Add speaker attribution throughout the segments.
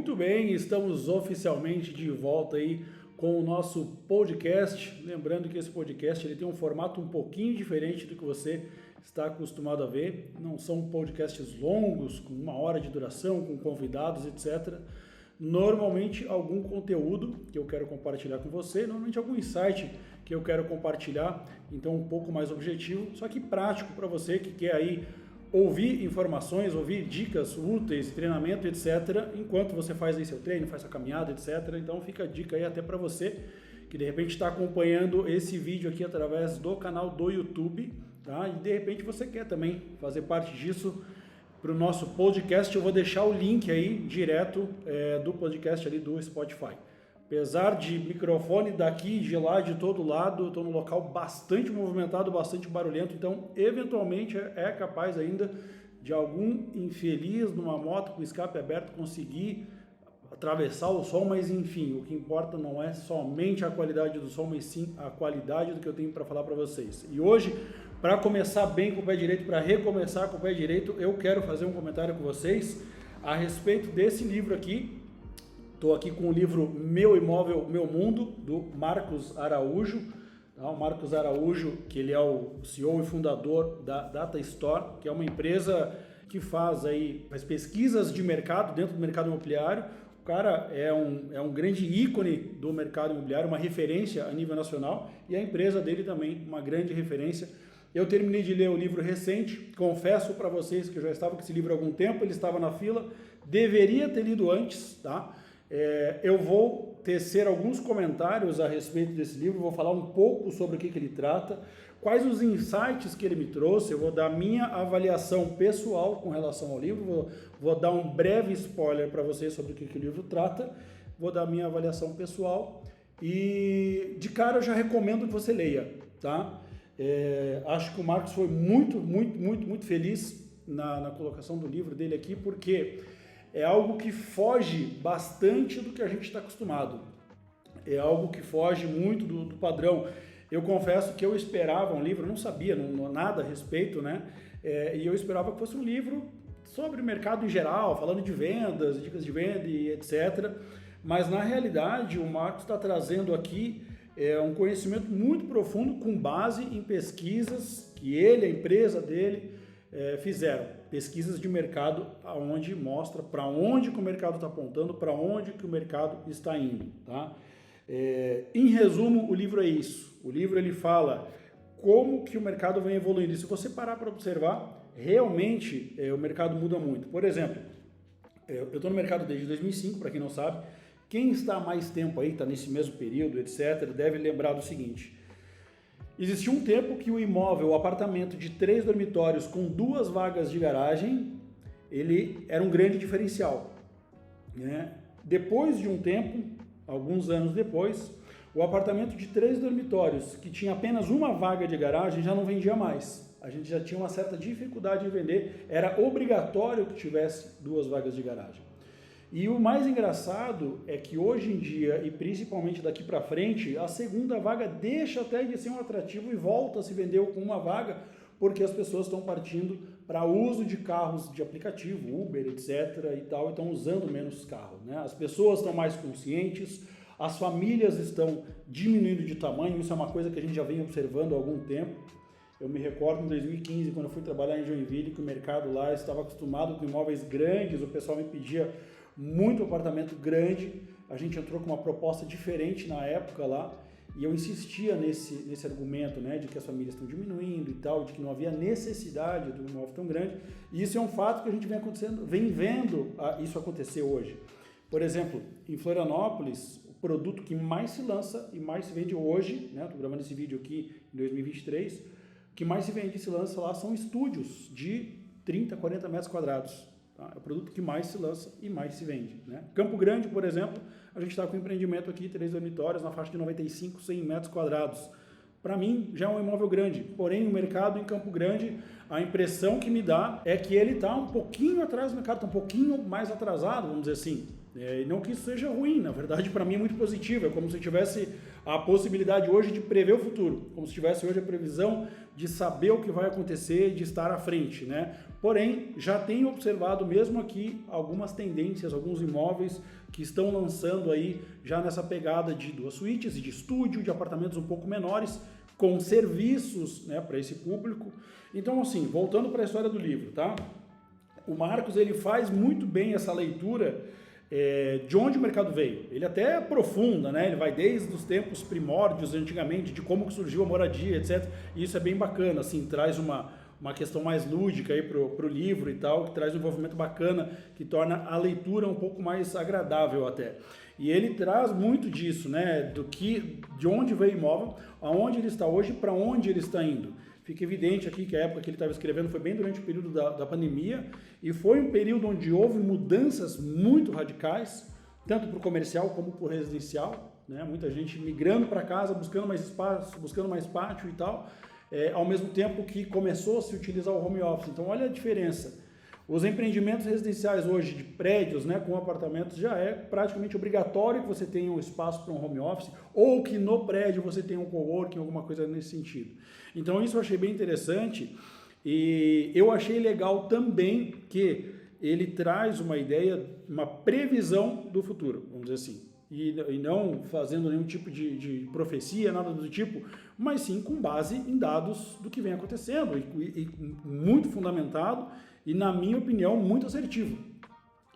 Speaker 1: Muito bem, estamos oficialmente de volta aí com o nosso podcast. Lembrando que esse podcast ele tem um formato um pouquinho diferente do que você está acostumado a ver. Não são podcasts longos, com 1 hora de duração, com convidados, etc. Normalmente algum conteúdo que eu quero compartilhar com você, normalmente algum insight que eu quero compartilhar, então um pouco mais objetivo, só que prático para você que quer aí ouvir informações, ouvir dicas úteis, treinamento, etc. Enquanto você faz aí seu treino, faz sua caminhada, etc. Então fica a dica aí até para você que de repente está acompanhando esse vídeo aqui através do canal do YouTube, tá? E de repente você quer também fazer parte disso para o nosso podcast. Eu vou deixar o link aí direto do podcast ali do Spotify. Apesar de microfone daqui, de lá, de todo lado, estou num local bastante movimentado, bastante barulhento, então eventualmente é capaz ainda de algum infeliz numa moto com escape aberto conseguir atravessar o som, mas enfim, o que importa não é somente a qualidade do som, mas sim a qualidade do que eu tenho para falar para vocês. E hoje, para começar bem com o pé direito, para recomeçar com o pé direito, eu quero fazer um comentário com vocês a respeito desse livro aqui. Estou aqui com o livro Meu Imóvel, Meu Mundo, do Marcos Araújo. Tá? O Marcos Araújo, que ele é o CEO e fundador da Data Store, que é uma empresa que faz pesquisas de mercado dentro do mercado imobiliário. O cara é um grande ícone do mercado imobiliário, uma referência a nível nacional, e a empresa dele também uma grande referência. Eu terminei de ler o livro recente, confesso para vocês que eu já estava com esse livro há algum tempo, ele estava na fila, deveria ter lido antes, tá? Eu vou tecer alguns comentários a respeito desse livro, vou falar um pouco sobre o que ele trata, quais os insights que ele me trouxe, eu vou dar minha avaliação pessoal com relação ao livro, vou dar um breve spoiler para vocês sobre o que o livro trata, vou dar minha avaliação pessoal e de cara eu já recomendo que você leia, tá? Acho que o Marcos foi muito feliz na colocação do livro dele aqui, porque é algo que foge bastante do que a gente está acostumado. É algo que foge muito do padrão. Eu confesso que eu esperava um livro, não sabia nada a respeito, né? E eu esperava que fosse um livro sobre o mercado em geral, falando de vendas, dicas de venda e etc. Mas na realidade o Marcos está trazendo aqui um conhecimento muito profundo com base em pesquisas que ele, a empresa dele, fizeram. Pesquisas de mercado onde mostra para onde que o mercado está apontando, para onde que o mercado está indo, tá? Em resumo, o livro é isso. O livro ele fala como que o mercado vem evoluindo. E se você parar para observar, realmente o mercado muda muito. Por exemplo, eu estou no mercado desde 2005, para quem não sabe. Quem está há mais tempo aí, está nesse mesmo período, etc., deve lembrar do seguinte. Existia um tempo que o imóvel, o apartamento de 3 dormitórios com 2 vagas de garagem, ele era um grande diferencial, né? Depois de um tempo, alguns anos depois, o apartamento de 3 dormitórios que tinha apenas 1 vaga de garagem já não vendia mais. A gente já tinha uma certa dificuldade em vender, era obrigatório que tivesse 2 vagas de garagem. E o mais engraçado é que hoje em dia, e principalmente daqui para frente, a segunda vaga deixa até de ser um atrativo e volta a se vender com 1 vaga, porque as pessoas estão partindo para uso de carros de aplicativo, Uber, etc. e tal, e estão usando menos carro, né? As pessoas estão mais conscientes, as famílias estão diminuindo de tamanho, isso é uma coisa que a gente já vem observando há algum tempo. Eu me recordo em 2015, quando eu fui trabalhar em Joinville, que o mercado lá estava acostumado com imóveis grandes, o pessoal me pedia muito apartamento grande, a gente entrou com uma proposta diferente na época lá, e eu insistia nesse argumento, né, de que as famílias estão diminuindo e tal, de que não havia necessidade de um imóvel tão grande, e isso é um fato que a gente vem vendo isso acontecer hoje. Por exemplo, em Florianópolis, o produto que mais se lança e mais se vende hoje, né, estou gravando esse vídeo aqui em 2023, o que mais se vende e se lança lá são estúdios de 30, 40 metros quadrados. Tá? É o produto que mais se lança e mais se vende, né? Campo Grande, por exemplo, a gente está com um empreendimento aqui, 3 dormitórios, na faixa de 95, 100 metros quadrados. Para mim, já é um imóvel grande, porém o mercado em Campo Grande, a impressão que me dá é que ele está um pouquinho atrás do mercado, está um pouquinho mais atrasado, vamos dizer assim. Não que isso seja ruim, na verdade para mim é muito positivo, é como se eu tivesse a possibilidade hoje de prever o futuro, como se tivesse hoje a previsão de saber o que vai acontecer, de estar à frente, né? Porém, já tenho observado mesmo aqui algumas tendências, alguns imóveis que estão lançando aí já nessa pegada de 2 suítes e de estúdio, de apartamentos um pouco menores, com serviços, né, para esse público. Então, assim, voltando para a história do livro, tá? O Marcos, ele faz muito bem essa leitura de onde o mercado veio. Ele até aprofunda, né? Ele vai desde os tempos primórdios, antigamente, de como que surgiu a moradia, etc. E isso é bem bacana, assim, traz uma questão mais lúdica aí pro livro e tal, que traz um envolvimento bacana, que torna a leitura um pouco mais agradável até. E ele traz muito disso, né? De onde veio o imóvel, aonde ele está hoje, para onde ele está indo. Fica evidente aqui que a época que ele estava escrevendo foi bem durante o período da pandemia e foi um período onde houve mudanças muito radicais, tanto para o comercial como para o residencial, né? Muita gente migrando para casa, buscando mais espaço, buscando mais pátio e tal, ao mesmo tempo que começou a se utilizar o home office. Então olha a diferença. Os empreendimentos residenciais hoje de prédios, né, com apartamentos, já é praticamente obrigatório que você tenha um espaço para um home office ou que no prédio você tenha um coworking, alguma coisa nesse sentido. Então isso eu achei bem interessante e eu achei legal também que ele traz uma ideia, uma previsão do futuro, vamos dizer assim. E não fazendo nenhum tipo de profecia, nada do tipo, mas sim com base em dados do que vem acontecendo e muito fundamentado e, na minha opinião, muito assertivo.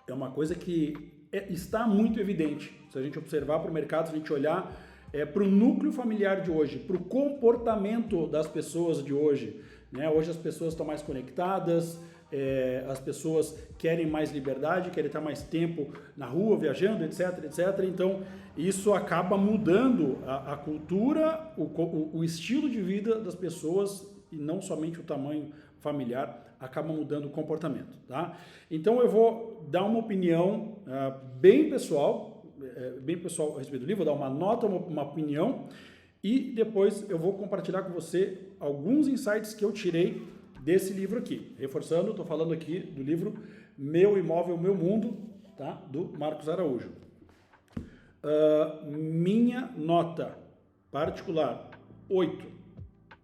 Speaker 1: É uma coisa que está muito evidente. Se a gente observar para o mercado, se a gente olhar para o núcleo familiar de hoje, para o comportamento das pessoas de hoje, né? Hoje as pessoas estão mais conectadas, as pessoas querem mais liberdade, querem estar mais tempo na rua, viajando, etc, etc. Então, isso acaba mudando a cultura, o estilo de vida das pessoas e não somente o tamanho familiar, acaba mudando o comportamento, tá? Então, eu vou dar uma opinião bem pessoal a respeito do livro, vou dar uma nota, uma opinião e depois eu vou compartilhar com você alguns insights que eu tirei desse livro aqui. Reforçando, estou falando aqui do livro Meu Imóvel, Meu Mundo, tá? Do Marcos Araújo. Minha nota particular, 8,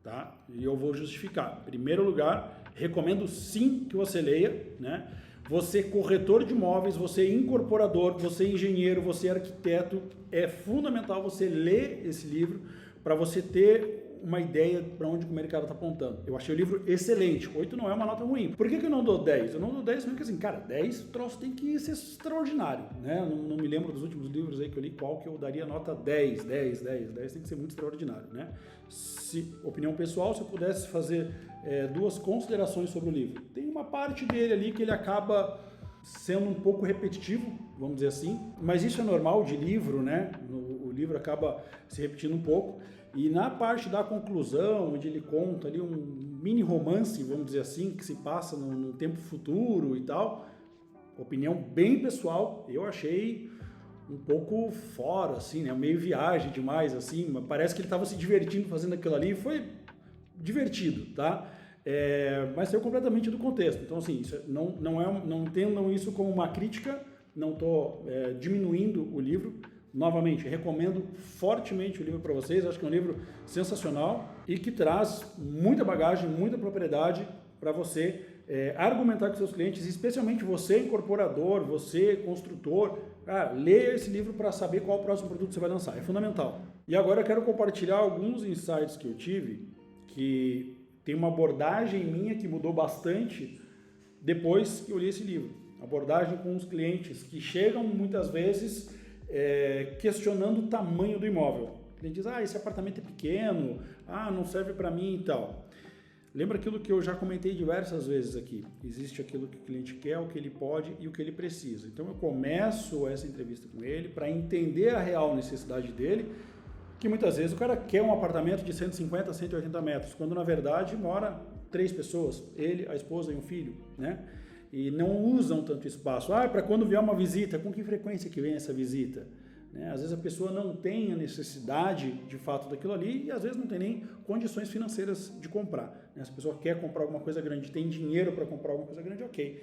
Speaker 1: tá? E eu vou justificar. Em primeiro lugar, recomendo sim que você leia, né? Você corretor de imóveis, você incorporador, você engenheiro, você arquiteto, é fundamental você ler esse livro para você ter uma ideia para onde o mercado está apontando. Eu achei o livro excelente. 8 não é uma nota ruim. Por que eu não dou 10? Eu não dou 10 porque assim, cara, 10 o troço tem que ser extraordinário, né? Não me lembro dos últimos livros aí que eu li qual que eu daria nota 10 tem que ser muito extraordinário, né? Opinião pessoal, se eu pudesse fazer 2 considerações sobre o livro. Tem uma parte dele ali que ele acaba sendo um pouco repetitivo, vamos dizer assim, mas isso é normal de livro, né? O livro acaba se repetindo um pouco. E na parte da conclusão, onde ele conta ali um mini romance, vamos dizer assim, que se passa no tempo futuro e tal, opinião bem pessoal, eu achei um pouco fora, assim, né? Meio viagem demais, assim, parece que ele estava se divertindo fazendo aquilo ali, foi divertido, tá? Mas saiu completamente do contexto. Então, assim, isso não entendam isso como uma crítica, não estou diminuindo o livro. Novamente, recomendo fortemente o livro para vocês, acho que é um livro sensacional e que traz muita bagagem, muita propriedade para você argumentar com seus clientes, especialmente você incorporador, você construtor, leia esse livro para saber qual o próximo produto você vai lançar, é fundamental. E agora eu quero compartilhar alguns insights que eu tive, que tem uma abordagem minha que mudou bastante depois que eu li esse livro. Abordagem com os clientes que chegam muitas vezes questionando o tamanho do imóvel. Ele diz, esse apartamento é pequeno, não serve para mim e tal. Lembra aquilo que eu já comentei diversas vezes aqui. Existe aquilo que o cliente quer, o que ele pode e o que ele precisa. Então eu começo essa entrevista com ele para entender a real necessidade dele, que muitas vezes o cara quer um apartamento de 150 a 180 metros, quando na verdade mora 3 pessoas, ele, a esposa e um filho, né? E não usam tanto espaço. Para quando vier uma visita, com que frequência que vem essa visita? Né? Às vezes a pessoa não tem a necessidade de fato daquilo ali e às vezes não tem nem condições financeiras de comprar. Né? Se a pessoa quer comprar alguma coisa grande, tem dinheiro para comprar alguma coisa grande, ok.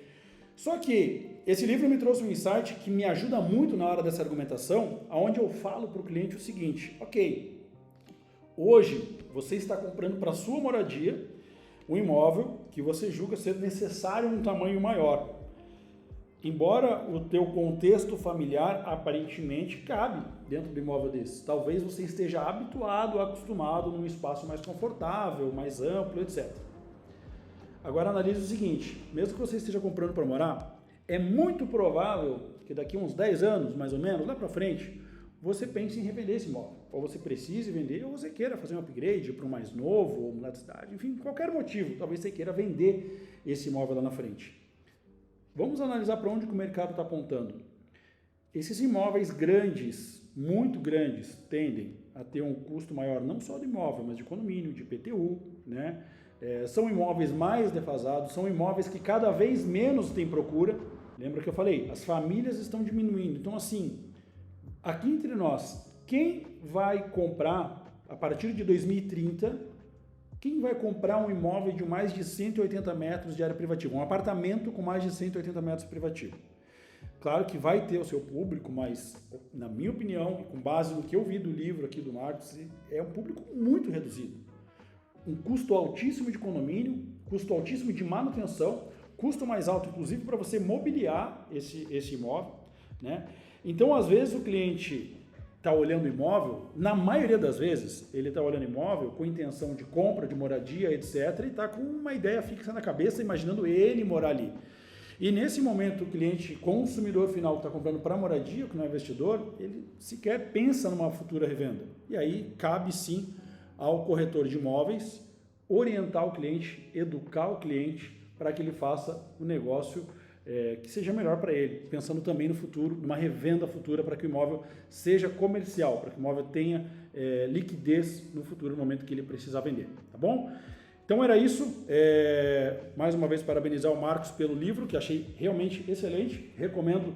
Speaker 1: Só que esse livro me trouxe um insight que me ajuda muito na hora dessa argumentação, onde eu falo para o cliente o seguinte: ok, hoje você está comprando para a sua moradia um imóvel que você julga ser necessário um tamanho maior. Embora o teu contexto familiar aparentemente cabe dentro do imóvel desse. Talvez você esteja habituado, acostumado num espaço mais confortável, mais amplo, etc. Agora analise o seguinte: mesmo que você esteja comprando para morar, é muito provável que daqui a uns 10 anos, mais ou menos, lá para frente, você pense em revender esse imóvel. Ou você precise vender, ou você queira fazer um upgrade para um mais novo, ou mudar de cidade, enfim, qualquer motivo. Talvez você queira vender esse imóvel lá na frente. Vamos analisar para onde que o mercado está apontando. Esses imóveis grandes, muito grandes, tendem a ter um custo maior, não só de imóvel, mas de condomínio, de IPTU, né? São imóveis mais defasados, são imóveis que cada vez menos têm procura. Lembra que eu falei? As famílias estão diminuindo. Então, assim, aqui entre nós, quem vai comprar a partir de 2030, quem vai comprar um imóvel de mais de 180 metros de área privativa? Um apartamento com mais de 180 metros privativo. Claro que vai ter o seu público, mas, na minha opinião, com base no que eu vi do livro aqui do Marcos, é um público muito reduzido. Um custo altíssimo de condomínio, custo altíssimo de manutenção, custo mais alto, inclusive, para você mobiliar esse imóvel, né? Então, às vezes, o cliente está olhando imóvel, na maioria das vezes, ele está olhando imóvel com intenção de compra, de moradia, etc., e está com uma ideia fixa na cabeça, imaginando ele morar ali. E nesse momento, o cliente consumidor final que está comprando para moradia, que não é investidor, ele sequer pensa numa futura revenda. E aí, cabe sim ao corretor de imóveis orientar o cliente, educar o cliente para que ele faça o negócio que seja melhor para ele, pensando também no futuro, numa revenda futura para que o imóvel seja comercial, para que o imóvel tenha liquidez no futuro, no momento que ele precisar vender, tá bom? Então era isso, mais uma vez parabenizar o Marcos pelo livro, que achei realmente excelente, recomendo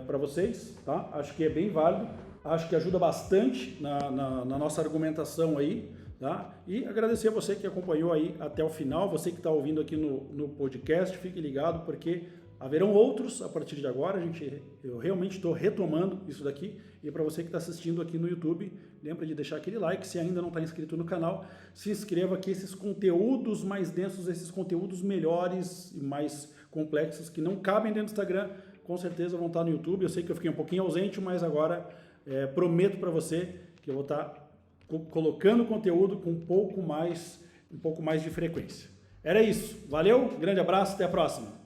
Speaker 1: para vocês, tá? Acho que é bem válido, acho que ajuda bastante na nossa argumentação aí, tá? E agradecer a você que acompanhou aí até o final, você que está ouvindo aqui no podcast, fique ligado porque haverão outros a partir de agora, eu realmente estou retomando isso daqui, e para você que está assistindo aqui no YouTube, lembra de deixar aquele like, se ainda não está inscrito no canal, se inscreva que esses conteúdos mais densos, esses conteúdos melhores e mais complexos que não cabem dentro do Instagram, com certeza vão estar no YouTube. Eu sei que eu fiquei um pouquinho ausente, mas agora prometo para você que eu vou estar colocando conteúdo com um pouco mais de frequência. Era isso, valeu, grande abraço, até a próxima!